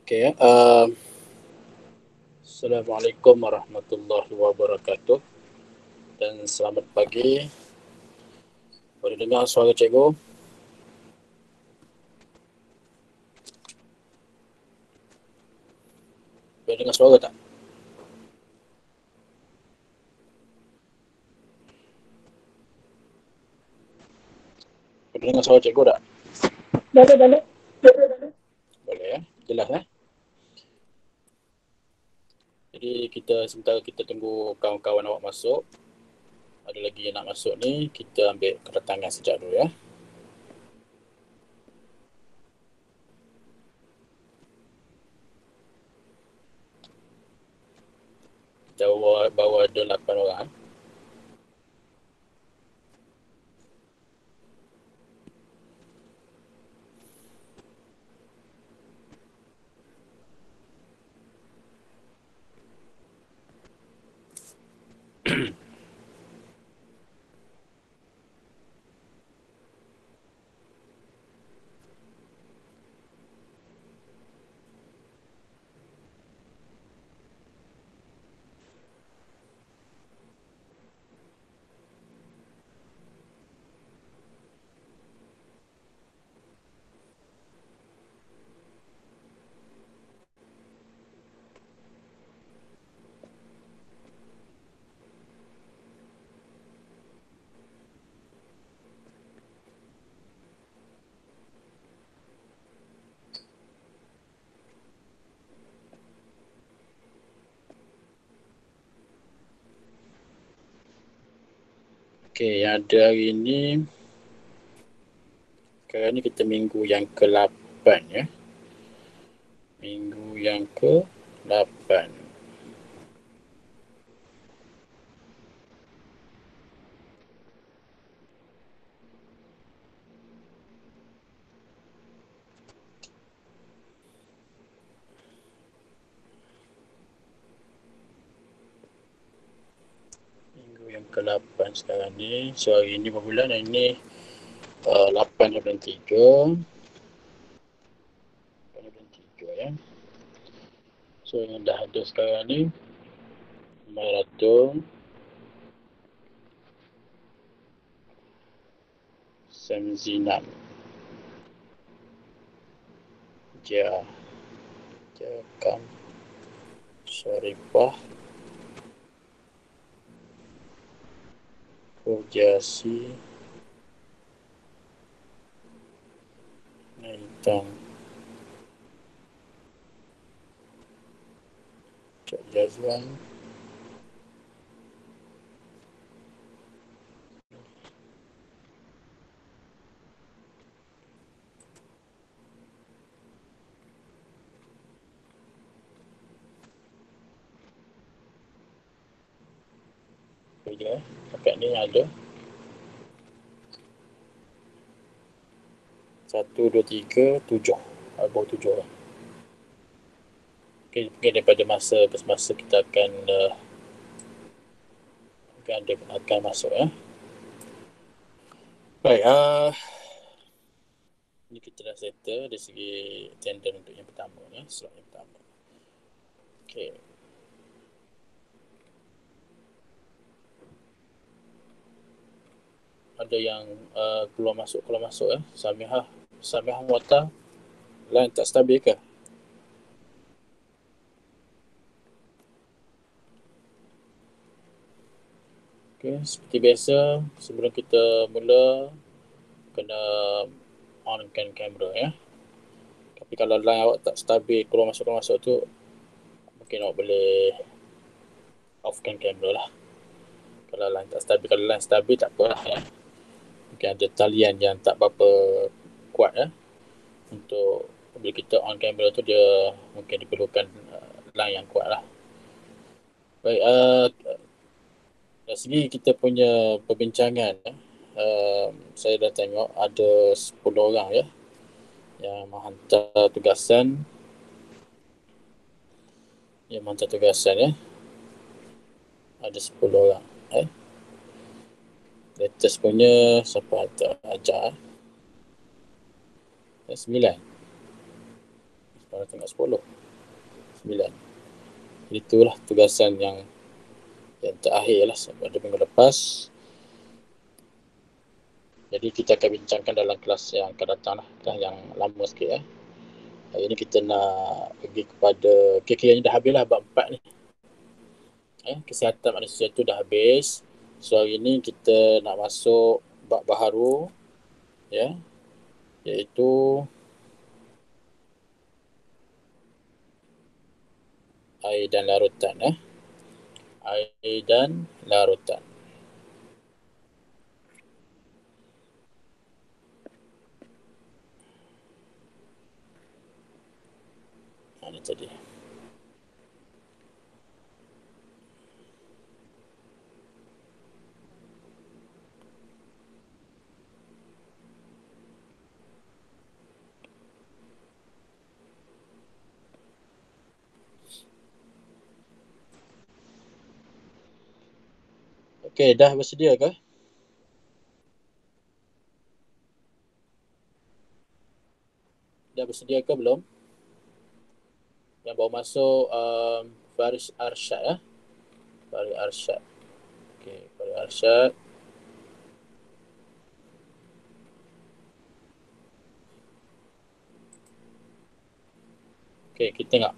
Okay, Assalamualaikum warahmatullahi wabarakatuh dan selamat pagi. Boleh dengar suara cikgu? Boleh dengar suara tak? Boleh dengar suara cikgu tak? Boleh. Boleh ya, jelas ya. Jadi sementara kita tunggu kawan-kawan awak masuk, ada lagi yang nak masuk ni, kita ambil kedatangan sekejap dulu ya. Kita bawa ada 8 orang. Okey, yang ada hari ni, sekarang ni kita minggu yang ke-8 ya. Minggu yang ke-8. Minggu yang ke-8 sekarang ni. So hari ni berapa bulan? Hari ni 8 bulan 3. 8 bulan 3 ya. So yang dah ada sekarang ni Marathon Semzinam Jakam Syarifah Pujasi Naitang Cak Jazwan ya. Pakat ni ada 1, 2, 3, 7. Baru 7 lah. Okay, mungkin daripada masa ke semasa kita akan akan masuk ya. Baik, ni kita dah settle dari segi attendance untuk yang pertama ya, slot yang pertama. Okay. Ada yang keluar masuk ya. Samihah Muatta line tak stabil ke? Okay, seperti biasa sebelum kita mula kena onkan kamera ya. Tapi kalau line awak tak stabil keluar masuk tu, mungkin awak boleh offkan kamera lah. Kalau line stabil tak apalah ya. Mungkin ada talian yang tak berapa kuat ya. Untuk bila kita on kamera tu dia mungkin diperlukan line yang kuat lah. Baik, dari segi kita punya perbincangan saya dah tengok ada 10 orang ya yang menghantar tugasan ya. Ada 10 orang latest punya siapa hantar ajar 9 Kalau tengok 10, 9. Itulah tugasan yang terakhir lah pada minggu lepas. Jadi kita akan bincangkan dalam kelas yang akan datang lah, kelas yang lama sikit. Hari ni kita nak pergi kepada kiranya dah habis lah bab 4 ni. Kesihatan manusia tu dah habis. So hari ni kita nak masuk bab baharu, iaitu air dan larutan. Air dan larutan. Ini tadi. Okey, dah bersedia ke? Dah bersedia ke belum? Yang baru masuk Faris Arsyad. Faris Arsyad. Okey, Faris Arsyad. Okey, kita tengok.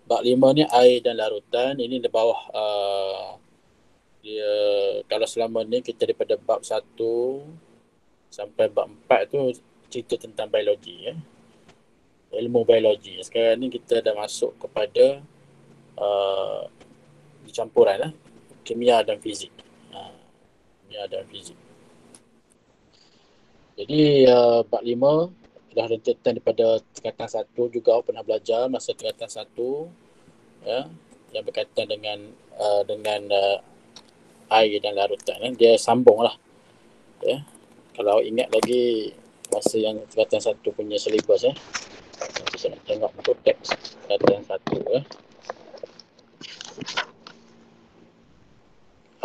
Bab 5 ni air dan larutan. Ini di bawah dia, kalau selama ni kita daripada bab 1 sampai bab 4 tu cerita tentang biologi, ilmu biologi. Sekarang ni kita dah masuk kepada campuran kimia dan fizik. Kimia dan fizik. Jadi bab 5 dah rentetan daripada tingkatan 1 juga pernah belajar masa tingkatan 1, yang berkaitan dengan air dan larutan. Dia sambung lah. Kalau ingat lagi masa yang tingkatan 1 punya silibus, nanti saya nak tengok untuk teks tingkatan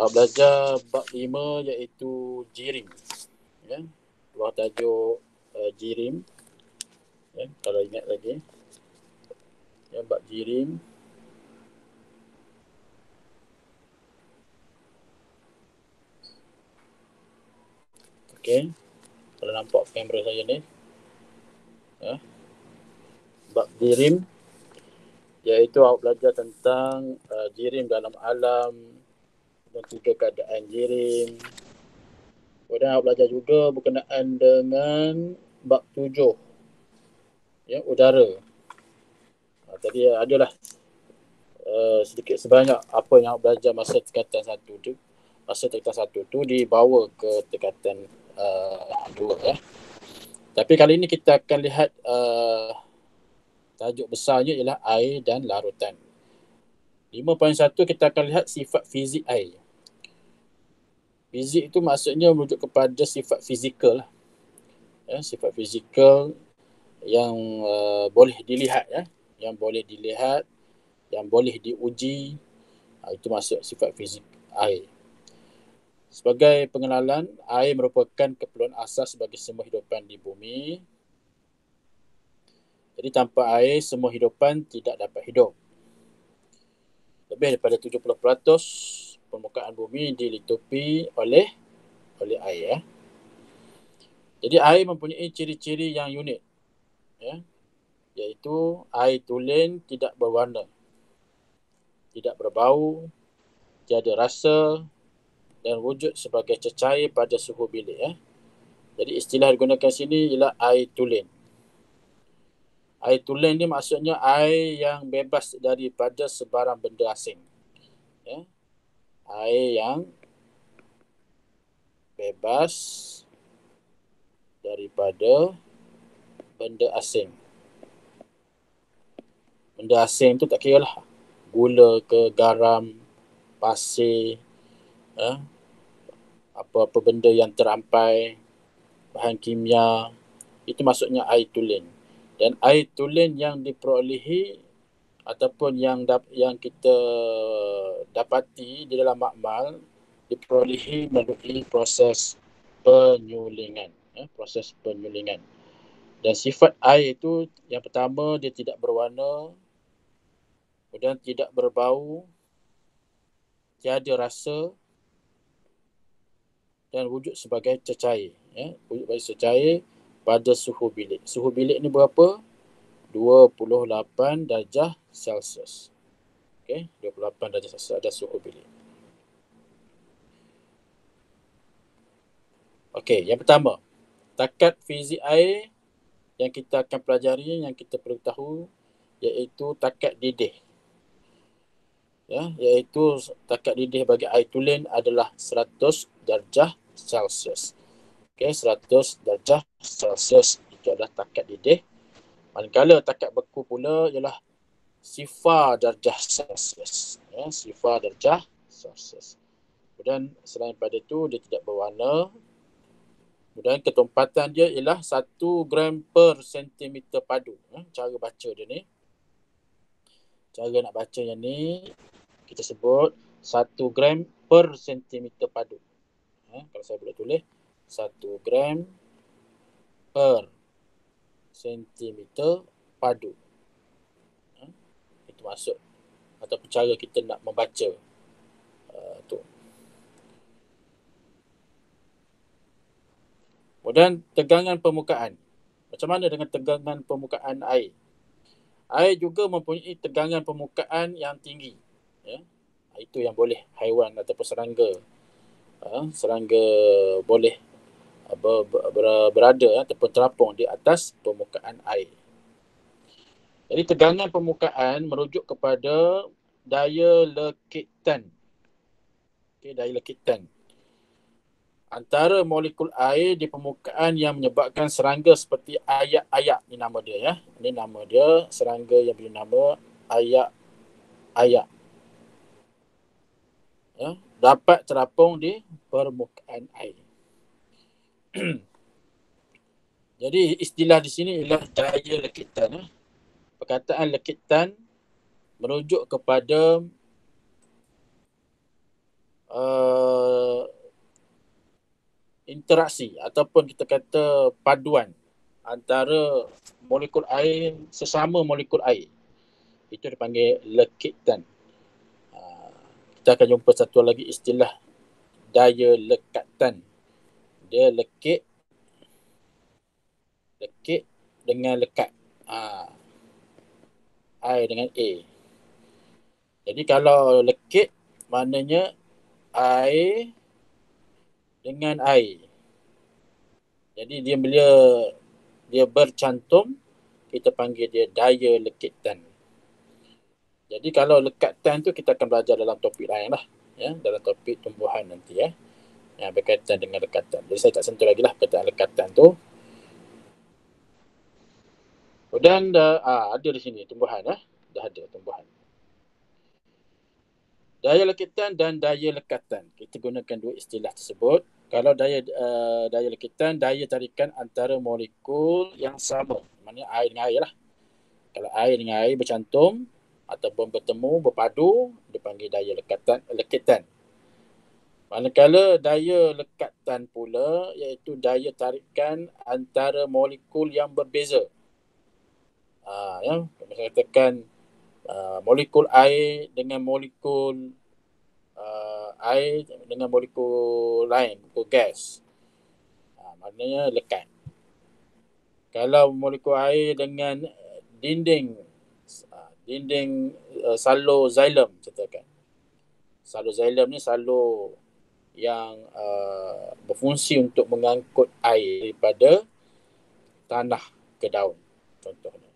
1. Belajar bab 5 iaitu jirim. Bawah tajuk jirim. Kalau ingat lagi. Bab jirim. Okey. Kalau nampak kamera saya ni. Bab jirim iaitu awak belajar tentang jirim dalam alam dan juga keadaan jirim. Kemudian awak belajar juga berkenaan dengan bab 7, udara. Tadi adalah sedikit sebanyak apa yang awak belajar masa tingkatan 1 tu. Masa tingkatan 1 tu dibawa ke tingkatan 2. Tapi kali ini kita akan lihat tajuk besarnya ialah air dan larutan. 5.1 kita akan lihat sifat fizik air. Fizik itu maksudnya merujuk kepada sifat fizikal lah. Sifat fizikal yang boleh dilihat, yang boleh dilihat, yang boleh diuji. Itu maksud sifat fizik air. Sebagai pengenalan, air merupakan keperluan asas bagi semua hidupan di bumi. Jadi tanpa air, semua hidupan tidak dapat hidup. Lebih daripada 70% permukaan bumi diliputi oleh air. Jadi air mempunyai ciri-ciri yang unik, iaitu air tulen tidak berwarna, tidak berbau, tiada rasa dan wujud sebagai cecair pada suhu bilik. Jadi istilah digunakan sini ialah air tulen. Air tulen ni maksudnya air yang bebas daripada sebarang benda asing. Air yang bebas daripada benda asing. Benda asing tu tak kira lah gula ke, garam, pasir, apa-apa benda yang terampai, bahan kimia, itu maksudnya air tulen. Dan air tulen yang diperolehi ataupun yang kita dapati di dalam makmal diperolehi melalui proses penyulingan. Proses penyulingan. Dan sifat air itu yang pertama, dia tidak berwarna, kemudian tidak berbau, tiada rasa, dan wujud sebagai cecair. Ya. Wujud sebagai cecair pada suhu bilik. Suhu bilik ni berapa? 28 darjah Celsius. Okay, 28 darjah Celsius ada suhu bilik. Okey, yang pertama, takat fizik air yang kita akan pelajari, yang kita perlu tahu, iaitu takat didih. Ya, iaitu takat didih bagi air tulen adalah 100 darjah Celsius. Okey, 100 darjah Celsius itu adalah takat didih. Manakala takat beku pula ialah sifar darjah Celsius. Ya, sifar darjah Celsius. Kemudian selain pada itu, dia tidak berwarna. Kemudian ketumpatan dia ialah 1 gram per sentimeter padu. Cara baca dia ni. Cara nak baca yang ni, kita sebut 1 gram per sentimeter padu. Kalau saya boleh tulis, 1 gram per sentimeter padu. Itu maksud atau cara kita nak membaca tu. Kemudian tegangan permukaan. Macam mana dengan tegangan permukaan air? Air juga mempunyai tegangan permukaan yang tinggi. Ya. Itu yang boleh haiwan ataupun serangga boleh berada ataupun terapung di atas permukaan air. Jadi tegangan permukaan merujuk kepada daya lekitan. Okay, daya lekitan antara molekul air di permukaan yang menyebabkan serangga seperti ayak-ayak. Ini nama dia ya. Ini nama dia, serangga yang bernama ayak-ayak. Ya, dapat terapung di permukaan air. Jadi istilah di sini ialah daya lekitan. Perkataan lekitan merujuk kepada interaksi ataupun kita kata paduan antara molekul air, sesama molekul air. Itu dipanggil lekitan. Kita akan jumpa satu lagi istilah daya lekatan. Dia lekit dengan lekat. I dengan A. Jadi kalau lekit maknanya air dengan air. Jadi dia bila dia bercantum, kita panggil dia daya lekitan. Jadi kalau lekatan tu kita akan belajar dalam topik lain lah. Ya, dalam topik tumbuhan nanti ya. Yang berkaitan dengan lekatan. Jadi saya tak sentuh lagi lah perkataan lekatan tu. Dan ada di sini tumbuhan ya. Dah ada tumbuhan. Daya lekitan dan daya lekatan. Kita gunakan dua istilah tersebut. Kalau daya lekitan, daya tarikan antara molekul yang sama. Maknanya air dengan air lah. Kalau air dengan air bercantum ataupun bertemu, berpadu, dipanggil daya lekitan. Manakala daya lekatan pula iaitu daya tarikan antara molekul yang berbeza. Ya, saya katakan molekul air dengan molekul air dengan molekul lain, molekul gas. Maknanya lekat. Kalau molekul air dengan dinding salo-xylem, katakan. Salo-xylem ni salo yang berfungsi untuk mengangkut air daripada tanah ke daun, contohnya.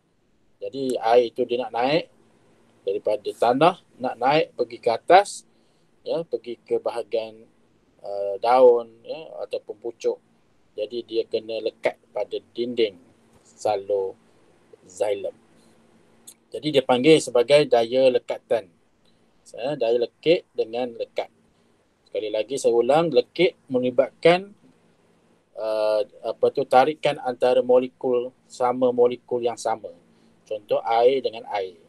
Jadi air itu dia nak naik daripada tanah, nak naik pergi ke atas, ya, pergi ke bahagian daun ya, ataupun pucuk. Jadi dia kena lekat pada dinding salo-xylem. Jadi dia panggil sebagai daya lekatan. Daya lekit dengan lekat. Sekali lagi saya ulang, lekit melibatkan tarikan antara molekul yang sama. Contoh air dengan air.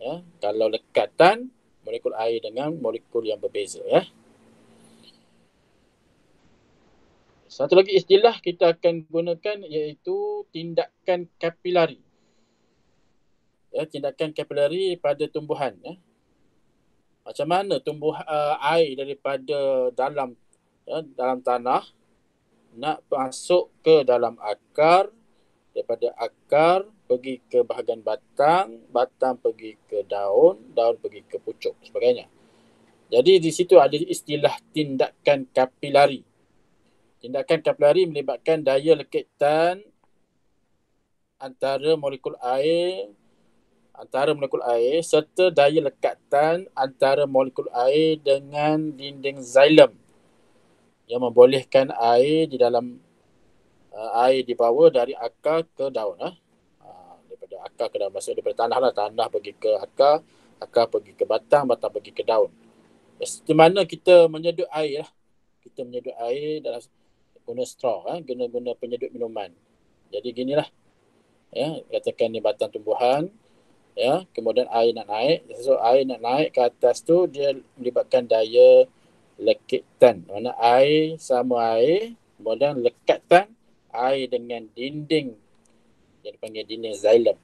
Ya, kalau lekatan, molekul air dengan molekul yang berbeza ya. Satu lagi istilah kita akan gunakan iaitu tindakan kapilari. Ya, tindakan kapilari pada tumbuhan. Ya. Macam mana air daripada dalam tanah nak masuk ke dalam akar, daripada akar pergi ke bahagian batang, batang pergi ke daun, daun pergi ke pucuk sebagainya. Jadi di situ ada istilah tindakan kapilari. Tindakan kapilari melibatkan daya lekitan antara molekul air serta daya lekatan antara molekul air dengan dinding xilem yang membolehkan air di dalam air dibawa dari akar ke daun. Daripada akar ke daun, maksudnya daripada tanah lah, tanah pergi ke akar, akar pergi ke batang, batang pergi ke daun. Di mana kita menyedut air lah. Kita menyedut air dalam guna straw, guna penyedut minuman. Jadi ginilah, ya, katakan ni batang tumbuhan, ya, kemudian air nak naik. So air nak naik ke atas tu dia melibatkan daya lekitan. Mana air sama air, kemudian lekatan air dengan dinding yang dipanggil dinding xilem.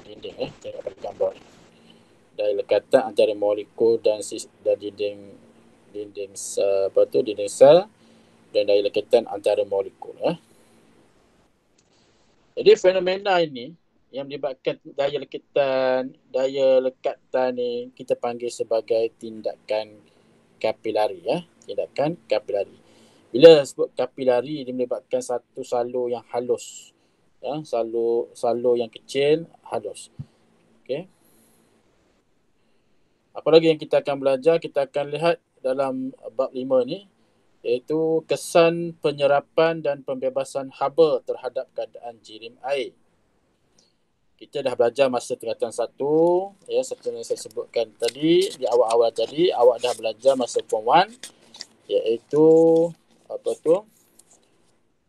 Dinding, tengok pada gambar ni. Daya lekatan antara molekul dan dinding dinding sel dan daya lekatan antara molekul. Jadi fenomena ini yang melibatkan daya lekatan ni kita panggil sebagai tindakan kapilari. Tindakan kapilari. Bila sebut kapilari, dia melibatkan satu salur yang halus. Salur yang kecil, halus. Okay. Apa lagi yang kita akan belajar? Kita akan lihat dalam bab 5 ni, iaitu kesan penyerapan dan pembebasan haba terhadap keadaan jirim air. Kita dah belajar masa tingkatan 1, ya, seperti yang saya sebutkan tadi, di awal-awal tadi, awak dah belajar masa form 1, iaitu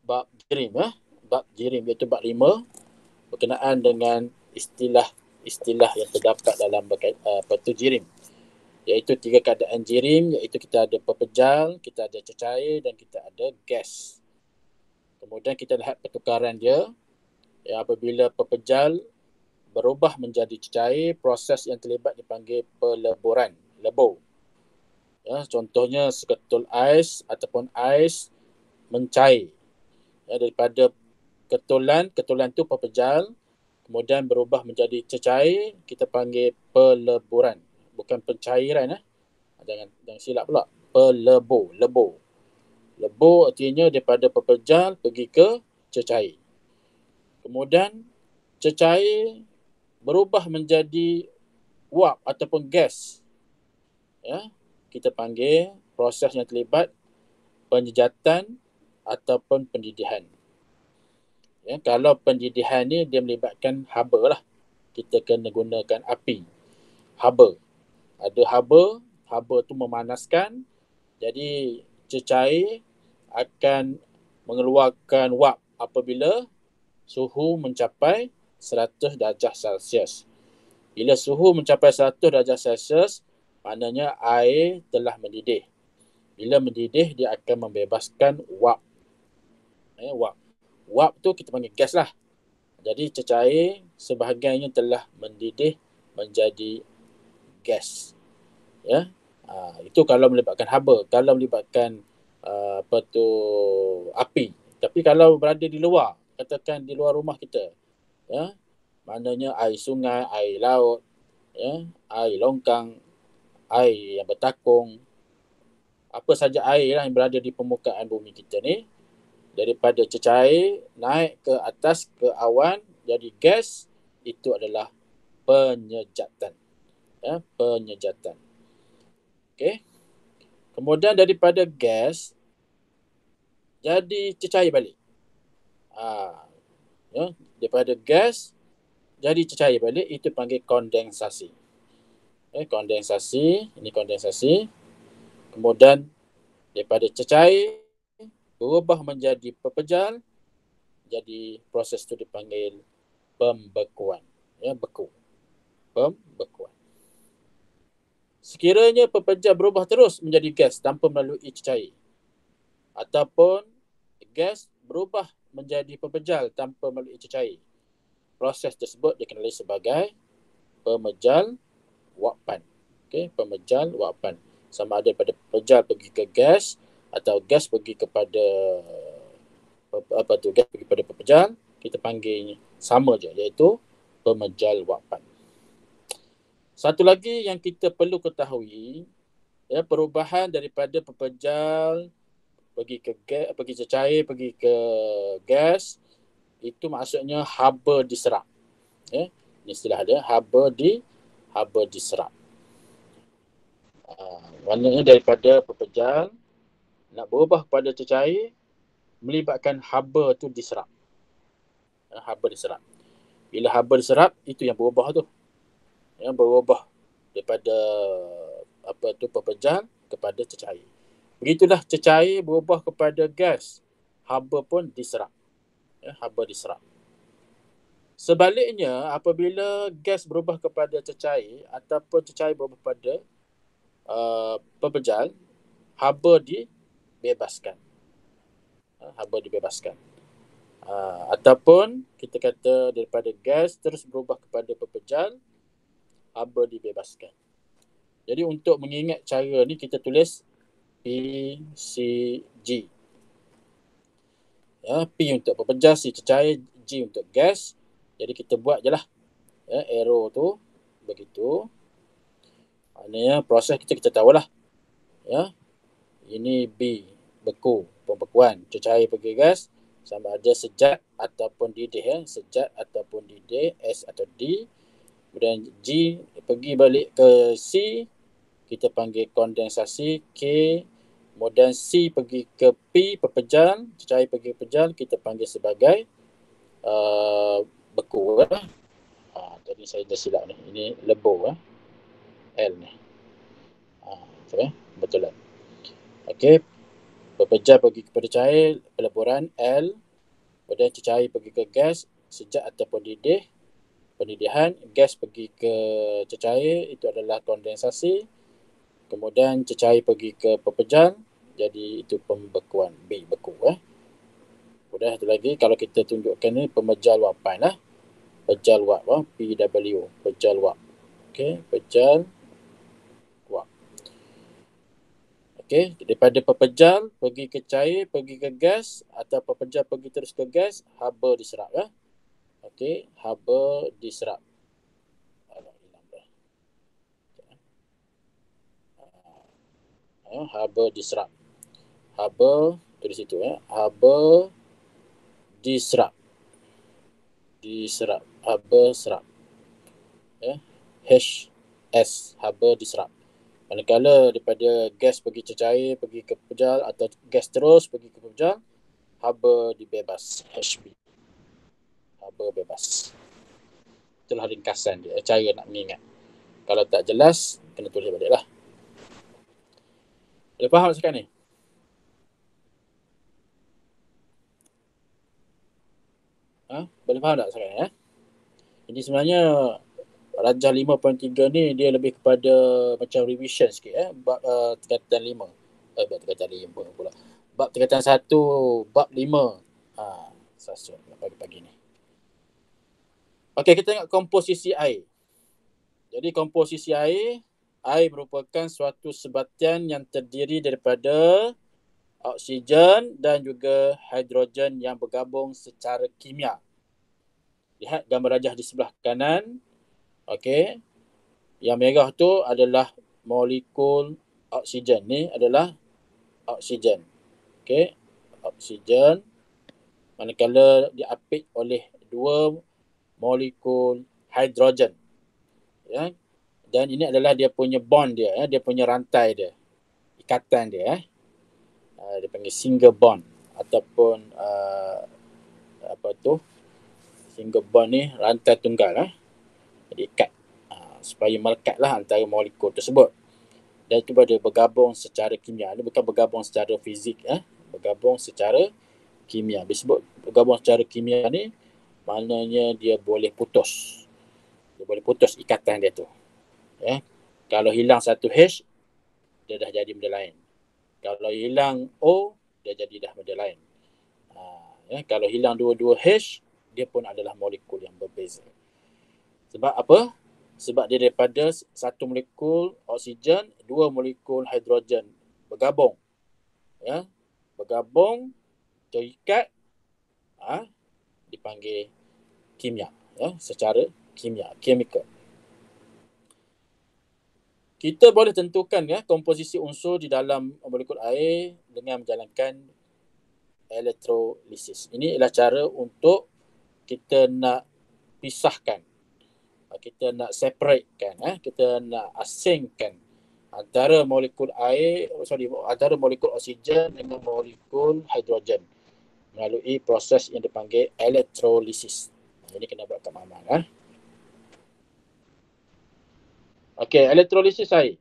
bab jirim, bab jirim, iaitu bab 5, berkenaan dengan istilah yang terdapat dalam jirim. Iaitu 3 keadaan jirim, iaitu kita ada pepejal, kita ada cecair dan kita ada gas. Kemudian kita lihat pertukaran dia. Ya, apabila pepejal berubah menjadi cecair, proses yang terlibat dipanggil peleburan, lebur. Ya, contohnya seketul ais ataupun ais mencair. Ya, daripada ketulan tu pepejal, kemudian berubah menjadi cecair, kita panggil peleburan. Bukan pencairan. Jangan silap pula. Lebur. Lebur artinya daripada pepejal pergi ke cecair. Kemudian cecair berubah menjadi wap ataupun gas. Ya, kita panggil proses yang terlibat penyejatan ataupun pendidihan. Ya, kalau pendidihan ni dia melibatkan haba lah. Kita kena gunakan api. Haba. Ada haba tu memanaskan. Jadi cecair akan mengeluarkan wap apabila suhu mencapai 100 darjah Celsius. Bila suhu mencapai 100 darjah Celsius, maknanya air telah mendidih. Bila mendidih, dia akan membebaskan wap. Wap tu kita panggil gas lah. Jadi cecair sebahagiannya telah mendidih menjadi gas. Ya, itu kalau melibatkan haba. Kalau melibatkan api. Tapi kalau berada di luar, katakan di luar rumah kita, ya, maknanya air sungai, air laut, ya, air longkang, air yang bertakung, apa saja air lah yang berada di permukaan bumi kita ni, daripada cecair naik ke atas ke awan jadi gas, itu adalah penyejatan. Ya, penyejatan. Okey. Kemudian daripada gas jadi cecair balik. Ya, daripada gas jadi cecair balik, itu panggil kondensasi. Kondensasi, ini kondensasi. Kemudian daripada cecair berubah menjadi pepejal, jadi proses itu dipanggil pembekuan. Ya, beku. Pembekuan. Sekiranya pepejal berubah terus menjadi gas tanpa melalui cecair, ataupun gas berubah menjadi pepejal tanpa melalui cecair. Proses tersebut dikenali sebagai pemejal wapan. Okey, pemejal wapan. Sama ada pada pepejal pergi ke gas atau gas pergi kepada gas pergi pada pepejal, kita panggil sama je, iaitu pemejal wapan. Satu lagi yang kita perlu ketahui, ya, perubahan daripada pepejal pergi cecair, pergi ke gas, itu maksudnya haba diserap. Ya, ini istilah dia, haba diserap. Maknanya daripada pepejal nak berubah kepada cecair, melibatkan haba tu diserap. Haba diserap. Bila haba diserap, itu yang berubah tu. Yang berubah daripada pepejal kepada cecair. Begitulah cecair berubah kepada gas, haba pun diserap. Ya, haba diserap. Sebaliknya, apabila gas berubah kepada cecair ataupun cecair berubah kepada pepejal, haba dibebaskan. Haba dibebaskan. Ataupun kita kata daripada gas terus berubah kepada pepejal, haba dibebaskan. Jadi untuk mengingat cara ni, kita tulis PCG. Ya, P untuk pepejal, C cecair, G untuk gas. Jadi kita buat je lah. Ya, arrow tu begitu. Maknanya proses kita tahulah. Ya, ini B, beku, pembekuan. Cecair pergi gas, sama ada sejat ataupun didih. Ya. Sejat ataupun didih, S atau D. Kemudian G pergi balik ke C, kita panggil kondensasi, K. Kemudian C pergi ke P, pepejal. Cecair pergi ke pepejal, kita panggil sebagai beku. Tadi saya dah silap ni. Ini lebo. L ni. Betul lah. Okey. Pepejal pergi kepada cair, peleburan L. Kemudian cecair pergi ke gas, sejat ataupun didih, pendidihan. Gas pergi ke cecair, itu adalah kondensasi. Kemudian cecair pergi ke pepejal, jadi itu pembekuan. B, beku. Kemudian satu lagi, kalau kita tunjukkan ni pemejal wapan lah. Pejal wap, PW, pejal wap. Okey, pejal wap. Okey, daripada pepejal pergi ke cair, pergi ke gas, atau pepejal pergi terus ke gas, haba diserap. Okey, haba diserap. Haba diserap. Haba tu di situ. Haba diserap. Diserap. Haba serap. HS, haba diserap. Manakala daripada gas pergi cecair, pergi ke pepejal, atau gas terus pergi ke pepejal, haba dibebas. HB. Haba bebas. Itulah ringkasan dia, cara nak mengingat. Kalau tak jelas, kena tulis balik lah. Boleh faham sekarang ni? Boleh faham tak sekarang ni? Jadi sebenarnya Rajah 5.3 ni dia lebih kepada macam revision sikit. Bab tingkatan 5. Bab tingkatan 5 pula. Bab tingkatan 1, bab 5. Sasut pagi-pagi ni. Okey, kita tengok komposisi air. Jadi komposisi air merupakan suatu sebatian yang terdiri daripada oksigen dan juga hidrogen yang bergabung secara kimia. Lihat gambar rajah di sebelah kanan. Okey. Yang merah tu adalah molekul oksigen. Ni adalah oksigen. Okey. Oksigen. Manakala diapit oleh dua molekul hidrogen. Ya. Dan ini adalah dia punya bond dia. Dia punya rantai dia. Ikatan dia. Dia panggil single bond. Ataupun single bond ni rantai tunggal. Diikat. Supaya melekatlah antara molekul tersebut. Dan itu bergabung secara kimia. Ini bukan bergabung secara fizik. Bergabung secara kimia. Disebut bergabung secara kimia ni, maknanya dia boleh putus. Dia boleh putus ikatan dia tu. Kalau hilang satu H, dia dah jadi benda lain. Kalau hilang O, dia jadi dah benda lain. Ya, kalau hilang dua-dua H, dia pun adalah molekul yang berbeza. Sebab apa? Sebab dia daripada satu molekul oksigen, dua molekul hidrogen bergabung. Ya, bergabung, terikat, dipanggil kimia. Ya, secara kimia, chemical. Kita boleh tentukan ya komposisi unsur di dalam molekul air dengan menjalankan elektrolisis. Ini adalah cara untuk kita nak pisahkan, kita nak separatekan, kita nak asingkan antara molekul air, antara molekul oksigen dengan molekul hidrogen melalui proses yang dipanggil elektrolisis. Ini kena buat kat Maman. Okey, elektrolisis air.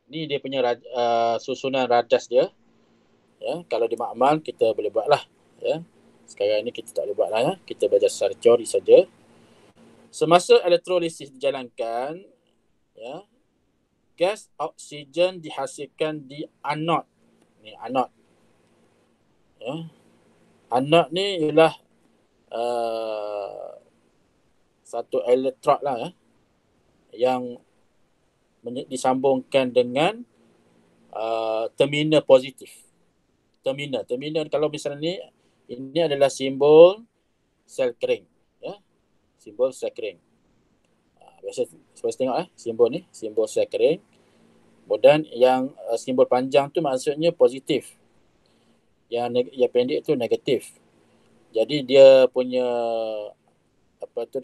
Ni dia punya susunan radas dia. Ya, kalau di makmal kita boleh buatlah. Ya. Sekarang ni kita tak boleh buatlah. Ya. Kita belajar secara teori saja. Semasa elektrolisis dijalankan, ya, gas oksigen dihasilkan di anod. Ni anod. Ya. Anod ni ialah satu elektrod lah ya, yang disambungkan dengan terminal positif. Terminal kalau misalnya ni, ini adalah simbol sel kering. Ya. Simbol sel kering. Biasa tengok simbol ni, simbol sel kering. Kemudian yang simbol panjang tu maksudnya positif. Yang pendek tu negatif. Jadi dia punya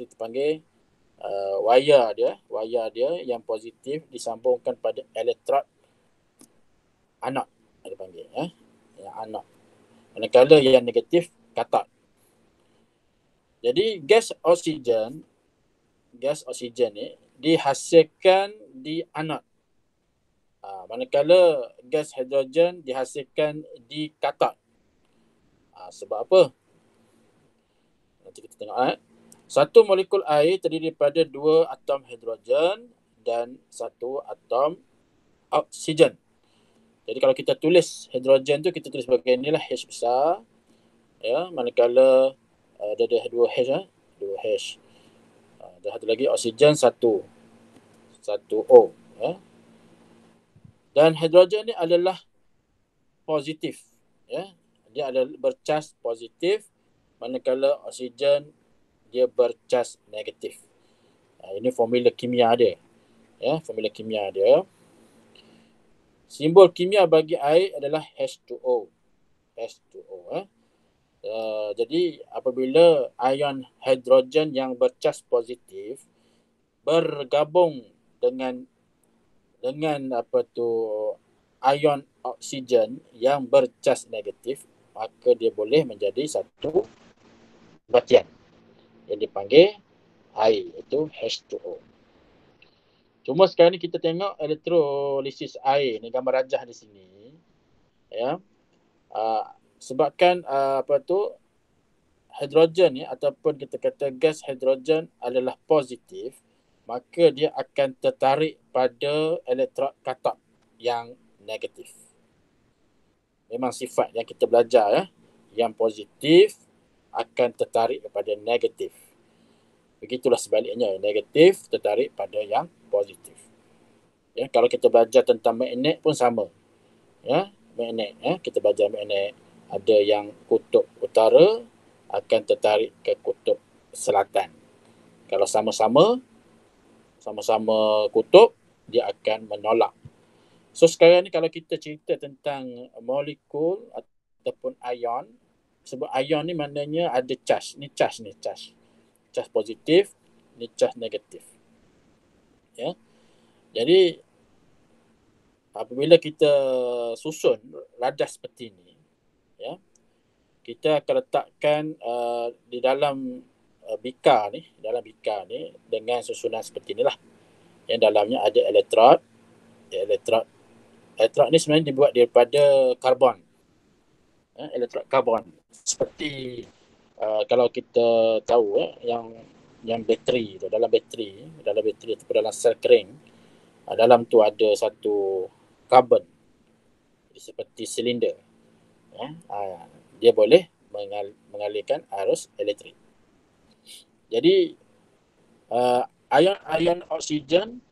dipanggil wire dia yang positif disambungkan pada elektrod anod, dipanggil yang anod. Manakala yang negatif katot. Jadi gas oksigen ni dihasilkan di anod. Manakala gas hidrogen dihasilkan di katot. Sebab apa? Nanti kita tengok. Satu molekul air terdiri daripada dua atom hidrogen dan satu atom oksigen. Jadi kalau kita tulis hidrogen tu, kita tulis sebagai inilah H besar. Ya, manakala ada dua H, dua H. Dan satu lagi oksigen satu O. Ya. Dan hidrogen ni adalah positif. Ya. Dia adalah bercas positif, manakala oksigen dia bercas negatif. Ini formula kimia dia. Ya, formula kimia dia. Simbol kimia bagi air adalah H2O. H2O. Jadi apabila ion hidrogen yang bercas positif bergabung dengan ion oksigen yang bercas negatif, maka dia boleh menjadi satu batian yang dipanggil air, iaitu H2O. Cuma sekarang ni kita tengok elektrolisis air ni, gambar rajah di sini. Ya. Sebabkan hidrogen ni ataupun kita kata gas hidrogen adalah positif, maka dia akan tertarik pada elektrod katot yang negatif. Memang sifat yang kita belajar ya. Yang positif akan tertarik kepada negatif. Begitulah sebaliknya, negatif tertarik pada yang positif. Ya, kalau kita belajar tentang magnet pun sama. Ya, magnet kita belajar magnet, ada yang kutub utara akan tertarik ke kutub selatan. Kalau sama-sama kutub, dia akan menolak. So sekarang ni kalau kita cerita tentang molekul ataupun ion, sebut ion ni maknanya ada charge. Ni charge. Charge positif, ni charge negatif. Ya. Jadi apabila kita susun radas seperti ini, ya, kita akan letakkan di dalam bikar ni dengan susunan seperti inilah. Yang dalamnya ada elektrod. Elektrod ni sebenarnya dibuat daripada karbon. Elektrod karbon. Seperti kalau kita tahu yang bateri tu, dalam bateri ataupun dalam sel kering, dalam tu ada satu karbon seperti silinder. dia boleh mengalirkan arus elektrik. Jadi ion oksigen,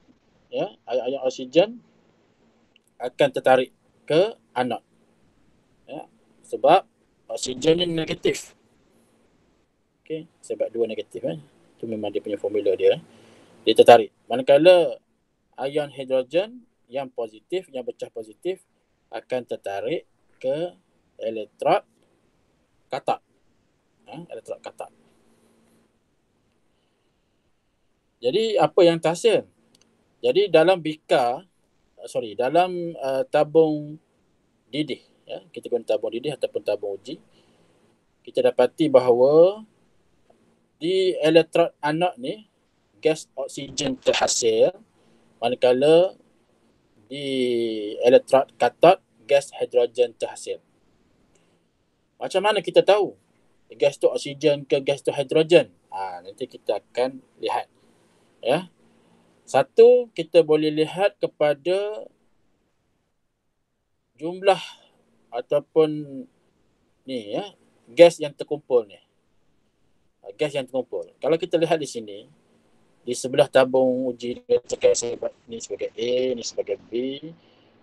ya, ion oksigen akan tertarik ke anod, ya, sebab oksigen ni negatif. Okey, sebab dua negatif, itu memang dia punya formula dia. Dia tertarik. Manakala ion hidrogen yang positif, yang pecah positif akan tertarik ke elektrod kathod. Elektrod kathod. Jadi apa yang terhasil? Jadi dalam dalam tabung didih, ya, kita guna tabung didih ataupun tabung uji, kita dapati bahawa di elektrod anod ni gas oksigen terhasil, manakala di elektrod kathod gas hidrogen terhasil. Macam mana kita tahu gas tu oksigen ke gas tu hidrogen? Nanti kita akan lihat, ya. Satu, kita boleh lihat kepada jumlah ataupun ni, ya, gas yang terkumpul ni. Gas yang terkumpul. Kalau kita lihat di sini, di sebelah tabung uji ni sebagai A, ni sebagai B.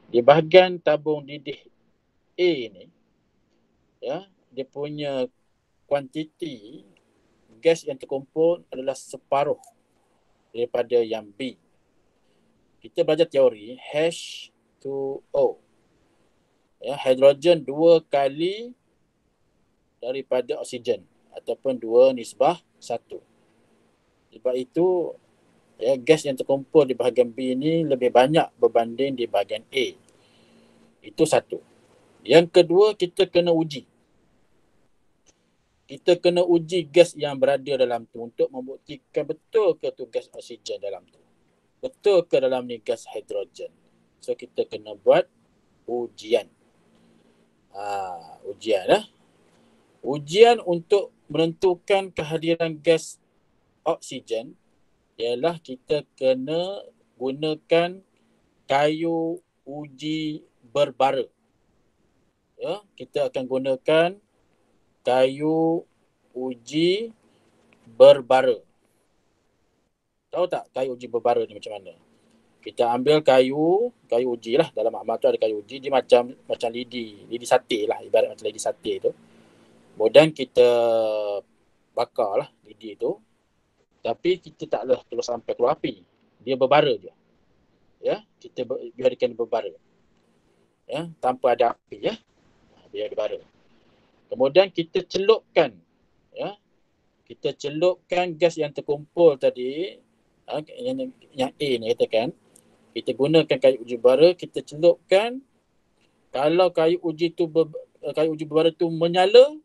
Di bahagian tabung didih A ni, ya, dia punya kuantiti gas yang terkumpul adalah separuh daripada yang B. Kita belajar teori H2O. Ya, hidrogen 2 kali daripada oksigen ataupun 2:1. Sebab itu, ya, gas yang terkumpul di bahagian B ini lebih banyak berbanding di bahagian A. Itu satu. Yang kedua, kita kena uji. Kita kena uji gas yang berada dalam tu untuk membuktikan betul ke tu gas oksigen dalam tu. Betul ke dalam ni gas hidrogen. So kita kena buat ujian. Ujian untuk menentukan kehadiran gas oksigen ialah kita kena gunakan kayu uji berbara. Ya, kita akan gunakan kayu uji berbara. Tahu tak kayu uji berbara ni macam mana? Kita ambil kayu uji lah. Dalam makmal tu ada kayu uji. Dia macam lidi sate lah. Ibarat macam lidi sate tu. Kemudian kita bakar lah lidi tu. Tapi kita tak boleh terus sampai keluar api. Dia berbara je. Ya, kita biarkan dia berbara. Ya, tanpa ada api, ya. Biar dia bara. Kemudian kita celupkan, ya. Kita celupkan gas yang terkumpul tadi, yang A ni katakan. Kita gunakan kayu uji berbara, kita celupkan. Kalau kayu uji berbara tu menyala,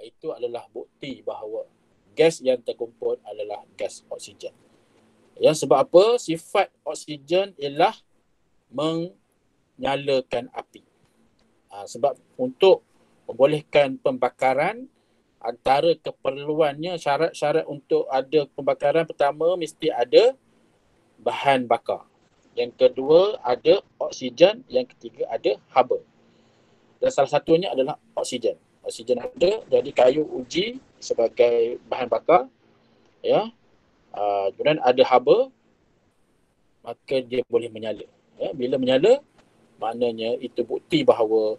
itu adalah bukti bahawa gas yang terkumpul adalah gas oksigen. Ya, sebab apa? Sifat oksigen ialah menyalakan api. Sebab untuk membolehkan pembakaran, antara keperluannya, syarat-syarat untuk ada pembakaran, pertama mesti ada bahan bakar. Yang kedua ada oksigen, yang ketiga ada haba. Dan salah satunya adalah oksigen. Oksigen ada, jadi kayu uji sebagai bahan bakar, ya. Kemudian ada haba, maka dia boleh menyala. Ya, bila menyala, maknanya itu bukti bahawa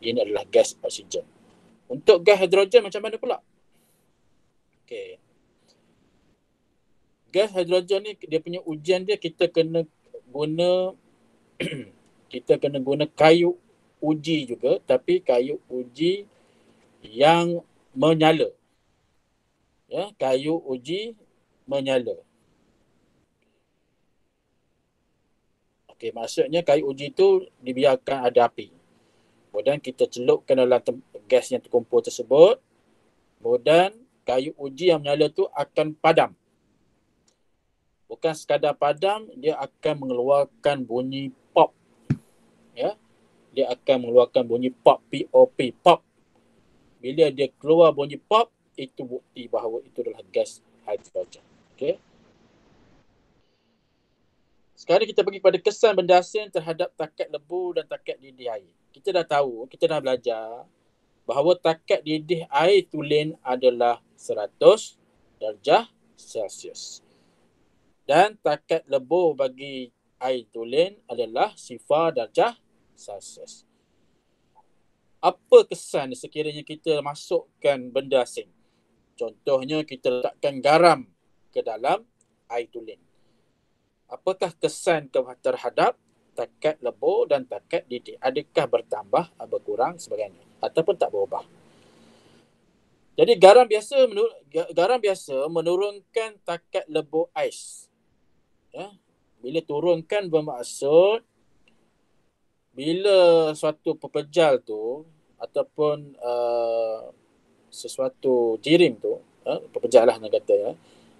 ini adalah gas oksigen. Untuk gas hidrogen macam mana pula? Okey. Gas hidrogen ni dia punya ujian dia, kita kena guna kayu uji juga, tapi kayu uji yang menyala. Ya, kayu uji menyala. Okey, maksudnya kayu uji tu dibiarkan ada api. Kemudian kita celupkan dalam gas yang terkumpul tersebut. Kemudian kayu uji yang menyala tu akan padam. Bukan sekadar padam, dia akan mengeluarkan bunyi pop. Ya, dia akan mengeluarkan bunyi pop, POP, pop. Bila dia keluar bunyi pop, itu bukti bahawa itu adalah gas hidrogen. Okey. Sekarang kita pergi kepada kesan benda asing terhadap takat lebu dan takat didih air. Kita dah tahu, kita dah belajar bahawa takat didih air tulen adalah 100 darjah Celsius. Dan takat lebur bagi air tulen adalah 0 darjah Celsius. Apa kesan sekiranya kita masukkan benda asing? Contohnya kita letakkan garam ke dalam air tulen. Apakah kesan terhadap takat lebur dan takat didih? Adakah bertambah, berkurang, sebagainya? Ataupun tak berubah? Jadi garam biasa menurunkan takat lebur ais. Ya. Bila turunkan bermaksud bila suatu pepejal tu ataupun sesuatu jirim tu, pepejal lah nak kata ya,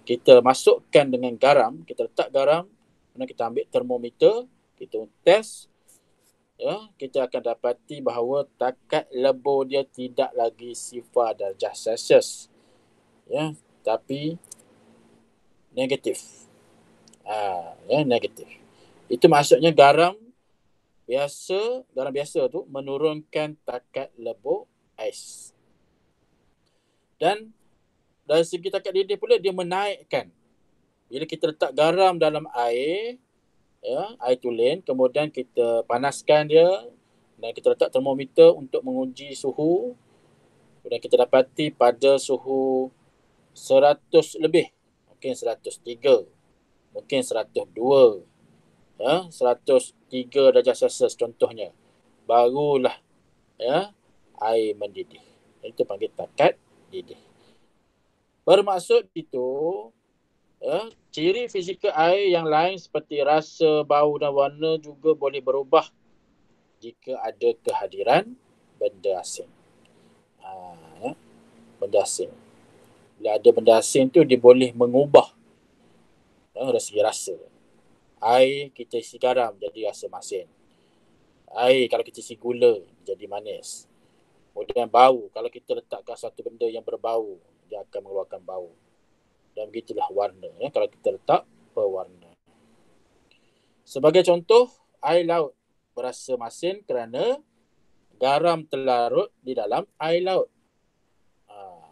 kita masukkan dengan garam, kita letak garam, kemudian kita ambil termometer, kita test, ya, kita akan dapati bahawa takat lebur dia tidak lagi 0 darjah Celsius, ya, tapi negatif. Ya, negatif. Itu maksudnya garam biasa tu menurunkan takat lebur ais. Dan dari segi takat didih pula dia menaikkan. Bila kita letak garam dalam air, ya, air tulen, kemudian kita panaskan dia dan kita letak termometer untuk menguji suhu, kemudian kita dapati pada suhu 100 lebih, mungkin 103, mungkin 102, ya, 103 darjah Celsius contohnya, barulah, ya, air mendidih. Itu panggil takat didih. Bermaksud itu, ya, ciri fizikal air yang lain seperti rasa, bau dan warna juga boleh berubah jika ada kehadiran benda asing. Ya, benda asing. Bila ada benda asing tu dia boleh mengubah, ya, dari segi rasa. Air kita isi garam jadi rasa masin. Air kalau kita isi gula jadi manis. Kemudian bau, kalau kita letakkan satu benda yang berbau, dia akan mengeluarkan bau. Dan begitulah warna, ya, kalau kita letak pewarna. Sebagai contoh, air laut berasa masin kerana garam terlarut di dalam air laut.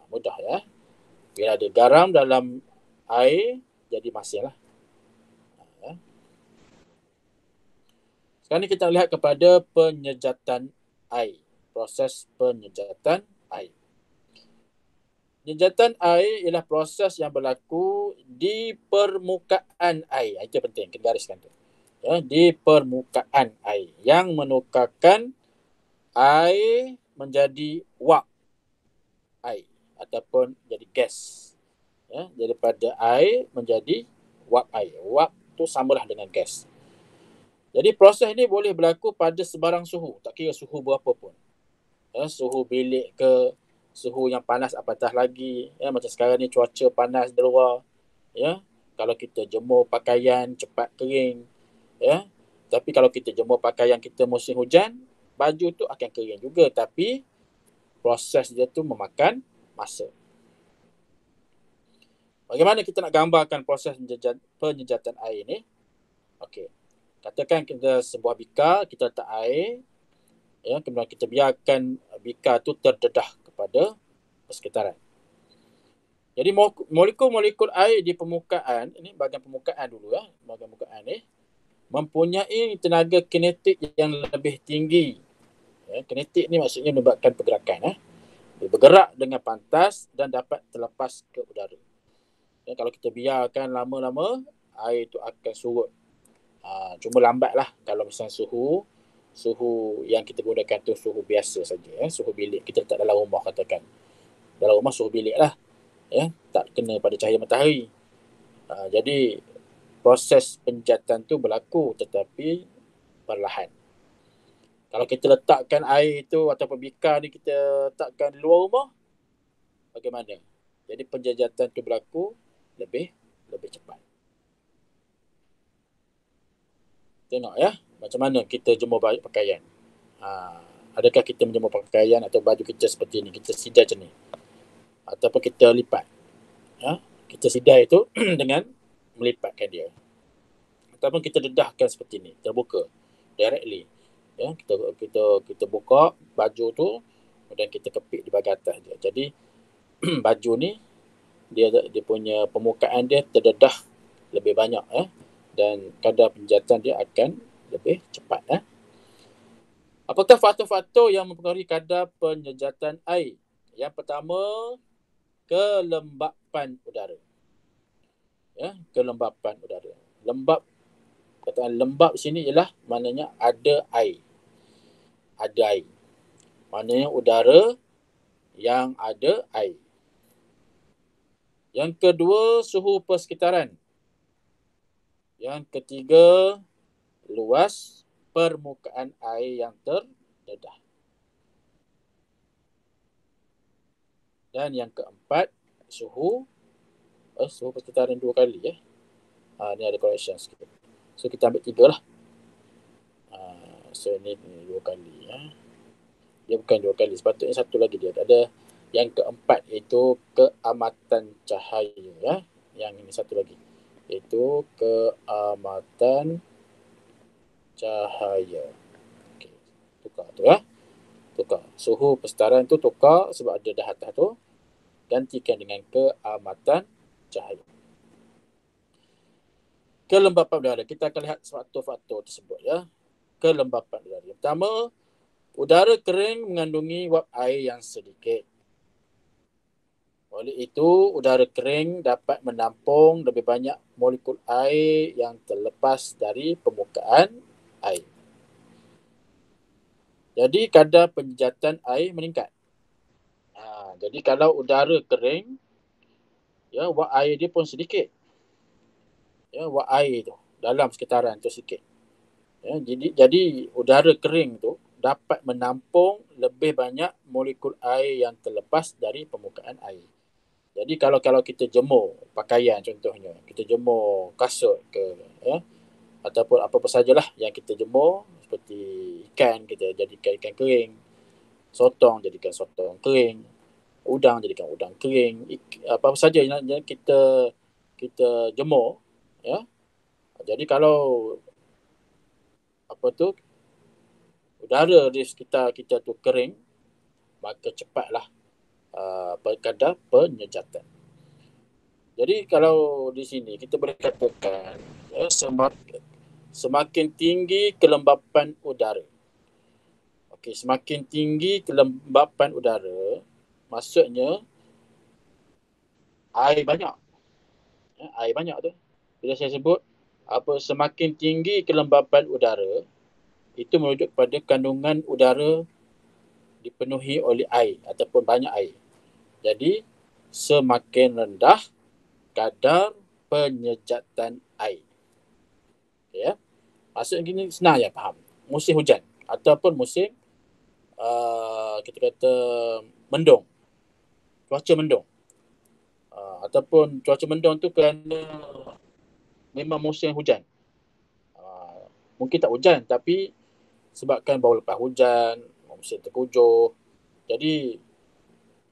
Mudah ya. Bila ada garam dalam air, jadi masin lah. Sekarang ni kita lihat kepada penyejatan air. Proses penyejatan air. Penyejatan air ialah proses yang berlaku di permukaan air. Itu penting, kena gariskan tu. Ya, di permukaan air yang menukarkan air menjadi wap air ataupun jadi gas. Ya, daripada air menjadi wap air. Wap tu samalah dengan gas. Jadi proses ini boleh berlaku pada sebarang suhu, tak kira suhu berapa pun. Ya, suhu bilik ke, suhu yang panas apatah lagi, ya, macam sekarang ni cuaca panas di luar, ya. Kalau kita jemur pakaian cepat kering, ya. Tapi kalau kita jemur pakaian kita musim hujan, baju tu akan kering juga, tapi proses dia tu memakan masa. Bagaimana kita nak gambarkan proses penyejatan air ni? Okey. Katakan kita sebuah bikar, kita letak air, ya, kemudian kita biarkan bikar tu terdedah kepada persekitaran. Jadi molekul-molekul air di permukaan, ini bahagian permukaan dulu ya, bahagian permukaan ni mempunyai tenaga kinetik yang lebih tinggi. Ya, kinetik ni maksudnya menyebabkan pergerakan. Dia bergerak dengan pantas dan dapat terlepas ke udara. Ya, kalau kita biarkan lama-lama, air itu akan surut. Cuma lambatlah kalau misalnya suhu yang kita gunakan tu suhu biasa saja, ya, suhu bilik kita letak dalam rumah, katakan dalam rumah suhu bilik lah, ya, tak kena pada cahaya matahari. Jadi proses penyejatan tu berlaku tetapi perlahan. Kalau kita letakkan air tu ataupun bikar ni kita letakkan di luar rumah, bagaimana? Jadi penjejatan tu berlaku lebih cepat. Tengok ya, macam mana kita jemur pakaian. Adakah kita menjemur pakaian atau baju kita seperti ini, kita sidai macam ni, ataupun kita lipat. Kita sidai itu dengan melipatkan dia, ataupun kita dedahkan seperti ini, terbuka directly. Ya, kita buka baju tu, kemudian kita kepit di bahagian atas dia. Jadi baju ni dia punya permukaan dia terdedah lebih banyak dan kadar penjatan dia akan lebih cepat. Apakah faktor-faktor yang mempengaruhi kadar penyejatan air? Yang pertama, kelembapan udara. Kelembapan udara. Kataan lembab sini ialah maknanya ada air. Ada air. Maknanya udara yang ada air. Yang kedua, suhu persekitaran. Yang ketiga, luas permukaan air yang terdedah. Dan yang keempat, suhu persekitaran 2 kali. Ni ada correction sikit. So kita ambil 3 lah. So ni 2 kali. Dia bukan 2 kali. Sepatutnya 1 lagi dia. Ada yang keempat iaitu keamatan cahaya. Yang ini 1 lagi. Iaitu keamatan cahaya. Okay. Tukar tu Tukar. Suhu persekitaran tu tukar sebab ada dah atas tu. Gantikan dengan keamatan cahaya. Kelembapan udara. Kita akan lihat faktor-faktor tersebut. Kelembapan udara. Yang pertama, udara kering mengandungi wap air yang sedikit. Oleh itu, udara kering dapat menampung lebih banyak molekul air yang terlepas dari permukaan air. Jadi, kadar penyejatan air meningkat. Jadi, kalau udara kering, wap air dia pun sedikit. Wap air tu dalam sekitaran tu sikit. Jadi, udara kering tu dapat menampung lebih banyak molekul air yang terlepas dari permukaan air. Jadi kalau kita jemur pakaian contohnya, kita jemur kasut ke ataupun apa-apa sajalah yang kita jemur, seperti ikan kita jadikan ikan kering, sotong jadikan sotong kering, udang jadikan udang kering, apa-apa saja yang kita jemur, Jadi kalau udara di sekitar kita tu kering, maka cepatlah kadar penyejatan. Jadi kalau di sini kita boleh katakan semakin tinggi kelembapan udara. Okey, semakin tinggi kelembapan udara, maksudnya air banyak. Air banyak tu. Bila saya sebut semakin tinggi kelembapan udara, itu merujuk kepada kandungan udara dipenuhi oleh air ataupun banyak air. Jadi semakin rendah kadar penyejatan air. Okay, maksudnya gini, senang je faham. Musim hujan ataupun musim kita kata mendung, cuaca mendung, ataupun cuaca mendung tu kerana memang musim hujan. Mungkin tak hujan tapi sebabkan baru lepas hujan, musim terkujuh, jadi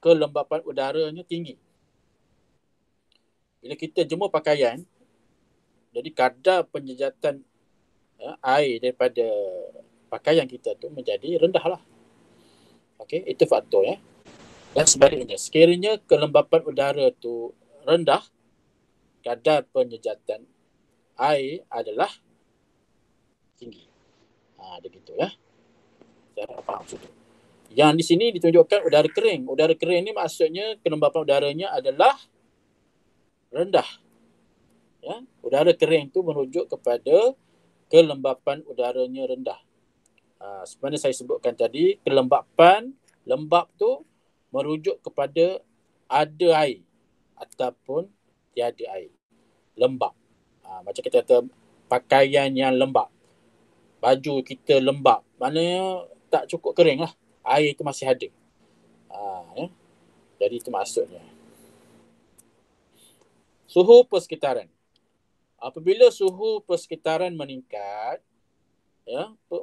kelembapan udaranya tinggi. Bila kita jemur pakaian, jadi kadar penyejatan air daripada pakaian kita tu menjadi rendah lah. Okey, itu faktor Dan sebaliknya, sekiranya kelembapan udara tu rendah, kadar penyejatan air adalah tinggi. Begitu Saya faham sudah. Yang di sini ditunjukkan udara kering. Udara kering ni maksudnya kelembapan udaranya adalah rendah. Udara kering tu merujuk kepada kelembapan udaranya rendah. Sebenarnya saya sebutkan tadi, lembab tu merujuk kepada ada air ataupun tiada air. Lembab. Macam kita kata pakaian yang lembab. Baju kita lembab. Maknanya tak cukup kering lah. Air itu masih ada. Jadi itu maksudnya. Suhu persekitaran. Apabila suhu persekitaran meningkat,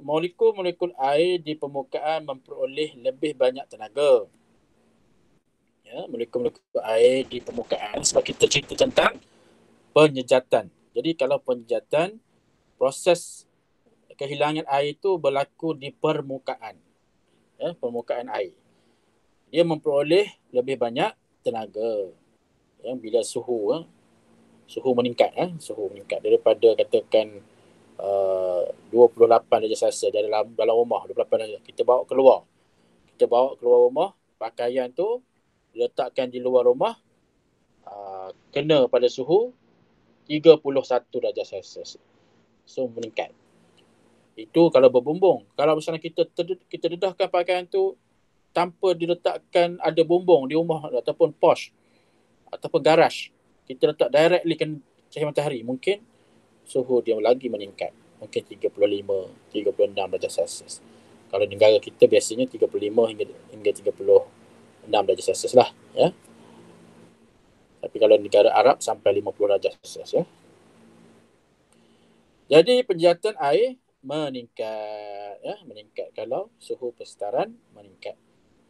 molekul-molekul air di permukaan memperoleh lebih banyak tenaga. Molekul-molekul air di permukaan, sebab kita cerita tentang penyejatan. Jadi kalau penyejatan, proses kehilangan air itu berlaku di permukaan. Permukaan air. dia memperoleh lebih banyak tenaga. Bila suhu meningkat, suhu meningkat daripada katakan 28 darjah Celsius dalam rumah, 28 darjah, kita bawa keluar rumah, pakaian tu diletakkan di luar rumah, kena pada suhu 31 darjah Celsius. So meningkat. Itu kalau berbumbung. Kalau misalnya kita dedahkan pakaian tu tanpa diletakkan ada bumbung di rumah ataupun pos ataupun garaj, kita letak directly kan cahaya matahari, mungkin suhu dia lagi meningkat. Mungkin 35, 36 darjah Celsius. Kalau negara kita biasanya 35 hingga 36 darjah Celsius lah. Ya. Tapi kalau negara Arab sampai 50 darjah Celsius. Ya. Jadi penjatan air meningkat. Ya, meningkat kalau suhu persekitaran meningkat.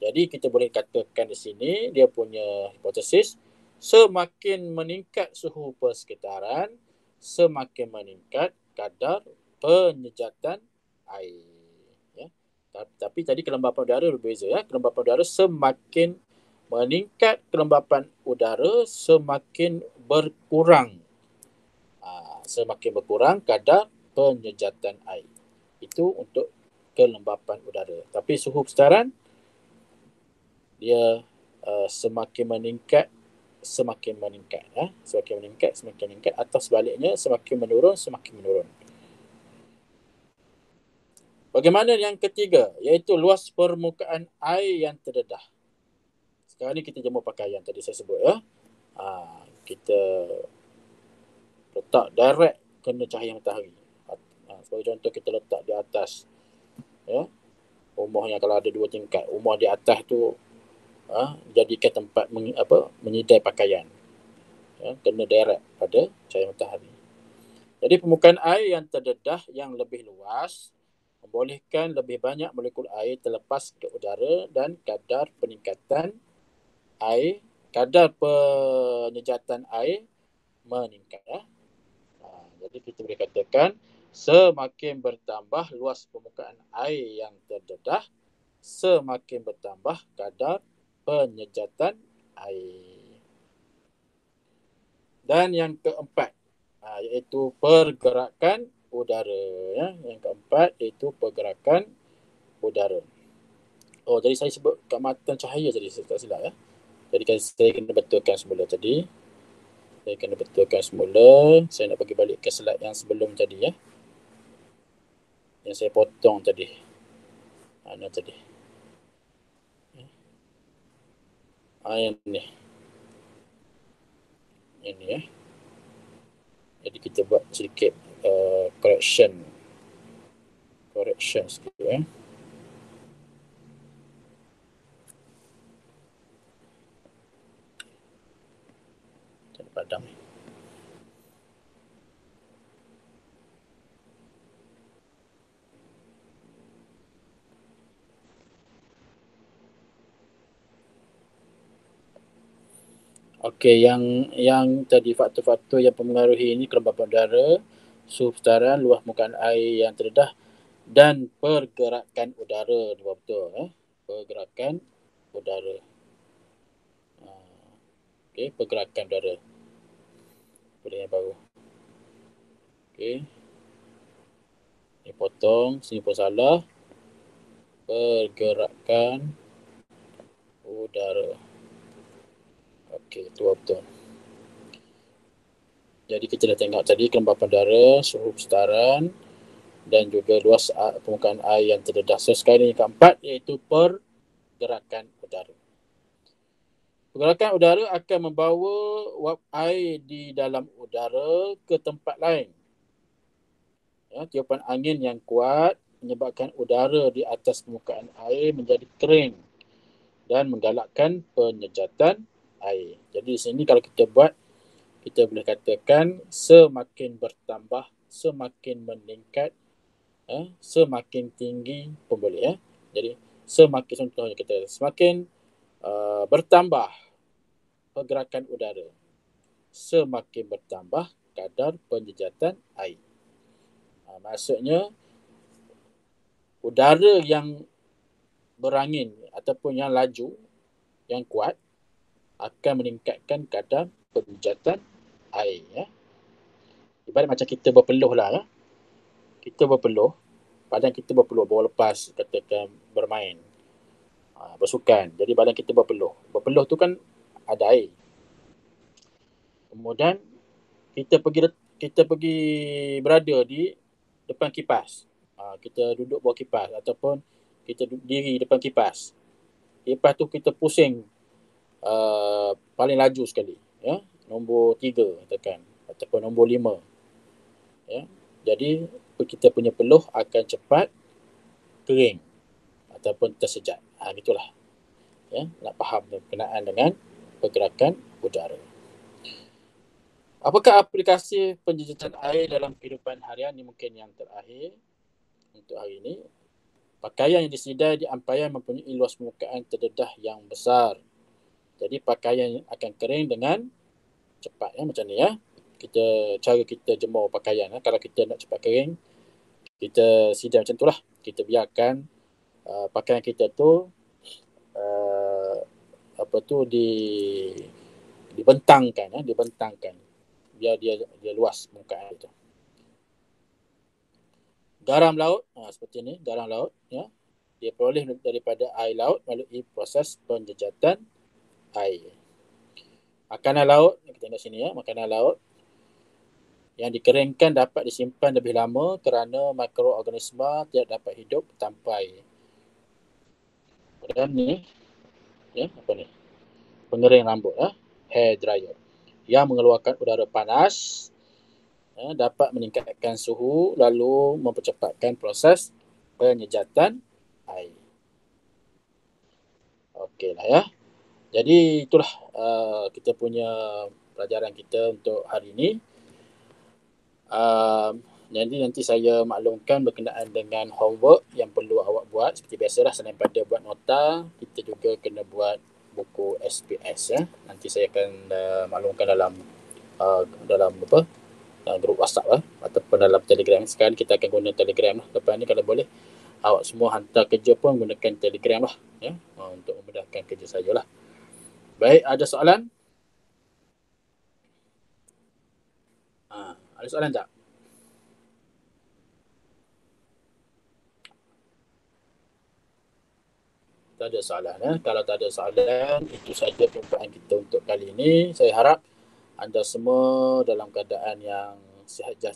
Jadi kita boleh katakan di sini dia punya hipotesis, semakin meningkat suhu persekitaran, semakin meningkat kadar penyejatan air. Ya. Tapi tadi kelembapan udara berbeza. Ya. Kelembapan udara semakin meningkat, kelembapan udara semakin berkurang. Semakin berkurang kadar penyejatan air. Itu untuk kelembapan udara. Tapi suhu persekitaran dia semakin meningkat semakin meningkat, semakin meningkat, atau sebaliknya semakin menurun. Bagaimana yang ketiga, iaitu luas permukaan air yang terdedah. Sekarang ni kita jemur pakaian tadi saya sebut, ya. Kita letak direct kena cahaya matahari. Sebagai contoh, kita letak di atas, ya, rumahnya kalau ada 2 tingkat, rumah di atas tu jadikan tempat menyidai pakaian, kena direct pada cahaya matahari. Jadi permukaan air yang terdedah yang lebih luas membolehkan lebih banyak molekul air terlepas ke udara dan kadar penyejatan air meningkat. Jadi kita boleh katakan semakin bertambah luas permukaan air yang terdedah, semakin bertambah kadar penyejatan air. Dan yang keempat, iaitu pergerakan udara. Yang keempat iaitu pergerakan udara. Jadi saya sebut keamatan cahaya tadi, saya tak silap, ya. Jadi saya kena betulkan semula tadi. Saya nak bagi balik ke slide yang sebelum tadi, ya. Yang saya potong tadi. Mana tadi? Yang ni. Ini, ya. Jadi kita buat sedikit correction sikit, ya. Kita padam ni. Okey, yang tadi faktor-faktor yang mempengaruhi ini kelembapan udara, suhu persekitaran, luas permukaan air yang terdedah dan pergerakan udara. Betul, pergerakan udara. Okey, pergerakan udara. Boleh yang baru. Okey. Ini potong, sini pun salah. Pergerakan udara. Okey, itu betul. Jadi kita dah tengok tadi kelembapan udara, suhu persekitaran dan juga luas permukaan air yang terdedah. So sekarang yang keempat iaitu pergerakan udara. Pergerakan udara akan membawa wap air di dalam udara ke tempat lain. Tiupan angin yang kuat menyebabkan udara di atas permukaan air menjadi kering dan menggalakkan penyejatan air. Jadi di sini kalau kita buat, kita boleh katakan semakin bertambah, semakin meningkat, semakin tinggi pun boleh, ya. Jadi contohnya kita semakin bertambah pergerakan udara, semakin bertambah kadar penyejatan air. Maksudnya udara yang berangin ataupun yang laju yang kuat akan meningkatkan kadar penjejatan air. Ya. Ibarat macam kita berpeluh lah. Ya. Kita berpeluh, badan kita berpeluh, bawa lepas, katakan bermain, bersukan. Jadi badan kita berpeluh. Berpeluh tu kan ada air. Kemudian kita pergi berada di depan kipas. Kita duduk bawah kipas ataupun kita diri depan kipas. Kipas tu kita pusing paling laju sekali. Ya, nombor 3 katakan ataupun nombor 5. Ya. Jadi kita punya peluh akan cepat kering ataupun tersejat. Itulah. Ya, nak faham berkenaan dengan pergerakan udara. Apakah aplikasi penjejatan air dalam kehidupan harian? Ini mungkin yang terakhir untuk hari ini. Pakaian yang disedai di ampaian mempunyai luas permukaan terdedah yang besar. Jadi pakaian akan kering dengan cepat. Ya, macam ni ya. Cara kita jemur pakaian. Ya. Kalau kita nak cepat kering, kita sidai macam itulah. Kita biarkan pakaian kita tu dibentangkan, ya, dibentangkan biar dia luas permukaan itu. Garam laut, seperti ini, garam laut, ya, dia peroleh daripada air laut melalui proses penjejatan air. Makanan laut, kita tengok sini ya, makanan laut yang dikeringkan dapat disimpan lebih lama kerana mikroorganisma tidak dapat hidup tanpa air. Dan ni, ya, apa ni? Pengering rambut, ya, hair dryer, yang mengeluarkan udara panas, ya, dapat meningkatkan suhu lalu mempercepatkan proses penyejatan air. Okeylah ya. Jadi itulah kita punya pelajaran kita untuk hari ini. Jadi nanti saya maklumkan berkenaan dengan homework yang perlu awak buat. Seperti biasalah, selain pada buat nota, kita juga kena buat buku SPS ya. Nanti saya akan maklumkan dalam grup WhatsApp ataupun dalam Telegram. Sekarang kita akan guna Telegram lah. Lepas ni kalau boleh awak semua hantar kerja pun gunakan Telegram lah ya, untuk memudahkan kerja saya lah. Baik, ada soalan? Ada soalan tak? Tak ada soalan. Kalau tak ada soalan, itu saja perjumpaan kita untuk kali ini. Saya harap anda semua dalam keadaan yang sihat sejahtera.